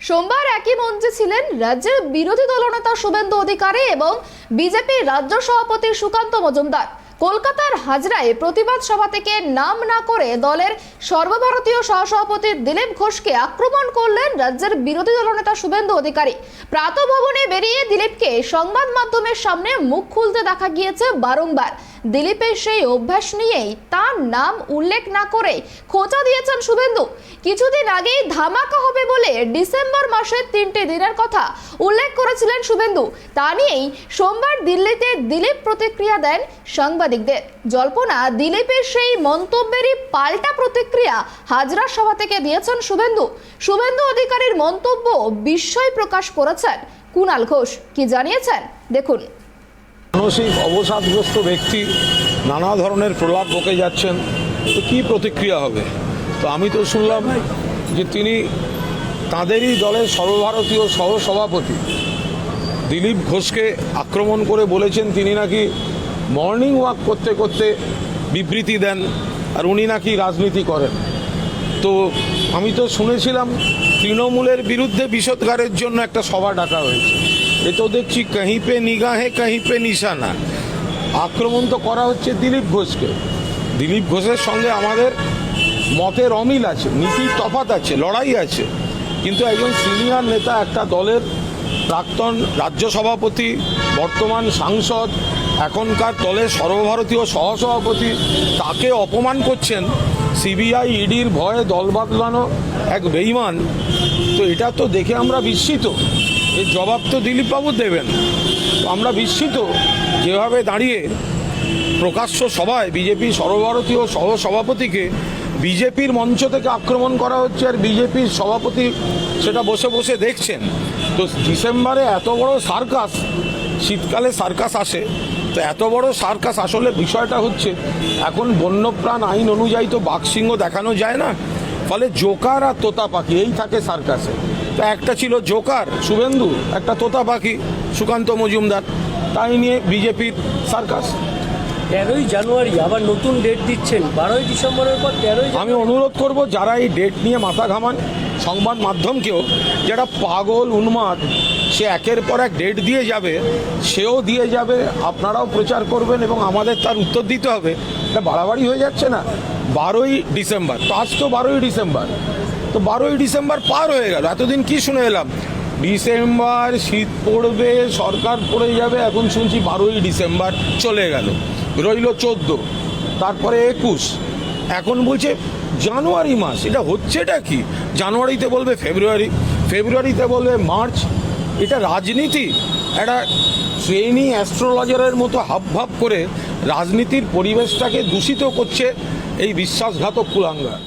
সোমবার একই মঞ্চে ছিলেন রাজ্যের বিরোধী দলনেতা শুভেন্দু অধিকারী এবং বিজেপির রাজ্য সভাপতি সুকান্ত মজুমদার। কলকাতার হাজরায় প্রতিবাদ সভা থেকে নাম না করে দলের সর্বভারতীয় সহসভাপতি দিলীপ ঘোষকে আক্রমণ করলেন রাজ্যের বিরোধী দলনেতা শুভেন্দু অধিকারী। প্রাতঃভবনে বেরিয়ে দিলীপকে সংবাদ মাধ্যমের সামনে মুখ খুলতে দেখা গিয়েছে বারংবার। দিলীপের সেই অভ্যাস নিয়েই তার নাম উল্লেখ না করে খোঁচা দিয়েছেন শুভেন্দু। কিছুদিন আগেই ধামাকা হবে বলে ডিসেম্বর মাসের 3টে দিনের কথা উল্লেখ করেছিলেন শুভেন্দু। তা নিয়েই সোমবার দিল্লিতে দিলীপ প্রতিক্রিয়া দেন সাংবাদিকদের। জল্পনা, দিলীপের সেই মন্তব্যেরই পাল্টা প্রতিক্রিয়া হাজরা সভা থেকে দিয়েছেন শুভেন্দু অধিকারীর মন্তব্য বিস্ময় প্রকাশ করেছেন কুণাল ঘোষ। কি জানিয়েছেন দেখুন। মানসিক অবসাদগ্রস্ত ব্যক্তি নানা ধরনের প্রলাপ বকে যাচ্ছেন, তো কী প্রতিক্রিয়া হবে? তো আমি তো শুনলাম যে তিনি তাঁদেরই দলের সর্বভারতীয় সহসভাপতি দিলীপ ঘোষকে আক্রমণ করে বলেছেন তিনি নাকি মর্নিং ওয়াক করতে করতে বিবৃতি দেন আর উনি নাকি রাজনীতি করেন। তো আমি তো শুনেছিলাম তৃণমূলের বিরুদ্ধে বিষোদ্গারের জন্য একটা সভা ডাকা হয়েছে। এ তো দেখছি কাहीं पे নিগাহে কাहीं पे নিশানা। আক্রমণ তো করা হচ্ছে দিলীপ ঘোষকে। দিলীপ ঘোষের সঙ্গে আমাদের মতের অমিল আছে, নীতির তফাৎ আছে, লড়াই আছে, কিন্তু একজন সিনিয়র নেতা, একটা দলের প্রাক্তন রাজ্য সভাপতি, বর্তমান সাংসদ, এখনকার দলের সর্বভারতীয় সহসভাপতি, তাকে অপমান করছেন সিবিআই ইডির ভয়ে দল বদলানো এক বেঈমান। তো এটা তো দেখে আমরা বিস্মিত। এর জবাব তো দিলীপবাবু দেবেন। তো আমরা বিস্মিত যেভাবে দাঁড়িয়ে প্রকাশ্য সভায় বিজেপির সর্বভারতীয় সহসভাপতিকে বিজেপির মঞ্চ থেকে আক্রমণ করা হচ্ছে, আর বিজেপির সভাপতি সেটা বসে বসে দেখছেন। তো ডিসেম্বরে এত বড় সার্কাস, শীতকালে সার্কাস আসে, তো এত বড় সার্কাস আসলে বিষয়টা হচ্ছে এখন বন্যপ্রাণ আইন অনুযায়ী তো বাঘসিংহ দেখানো যায় না, ফলে জোকার আর তোতা পাখি এই থাকে সার্কাসে। তো একটা ছিল জোকার শুভেন্দু, একটা তোতা পাখি সুকান্ত মজুমদার, তাই নিয়ে বিজেপির সার্কাস। 13ই জানুয়ারি আবার নতুন ডেট দিচ্ছেন, 12ই ডিসেম্বরের পর 13ই। আমি অনুরোধ করব যারা এই ডেট নিয়ে মাথা ঘামান সংবাদ মাধ্যমকেও, যারা পাগল উন্মাদ, সে একের পর এক ডেট দিয়ে যাবে, সেও দিয়ে যাবে, আপনারাও প্রচার করবেন এবং আমাদের তার উত্তর দিতে হবে। এটা বাড়াবাড়ি হয়ে যাচ্ছে না? 12ই ডিসেম্বর, তো আজ তো 12ই ডিসেম্বর, তো 12ই ডিসেম্বর পার হয়ে গেল। এতদিন কি শুনে এলাম? ডিসেম্বর, শীত পড়বে, সরকার পড়ে যাবে, এখন শুনছি 12ই ডিসেম্বর চলে গেল, রইল 14, তারপরে 21, এখন বলছে জানুয়ারি মাস। এটা হচ্ছেটা কি? জানুয়ারিতে বলবে ফেব্রুয়ারি, ফেব্রুয়ারিতে বলবে মার্চ। এটা রাজনীতি? একটা ট্রেনি অ্যাস্ট্রোলজারের মতো হাবভাব করে রাজনীতির পরিবেশটাকে দূষিত করছে এই বিশ্বাসঘাতক কুলাঙ্গার।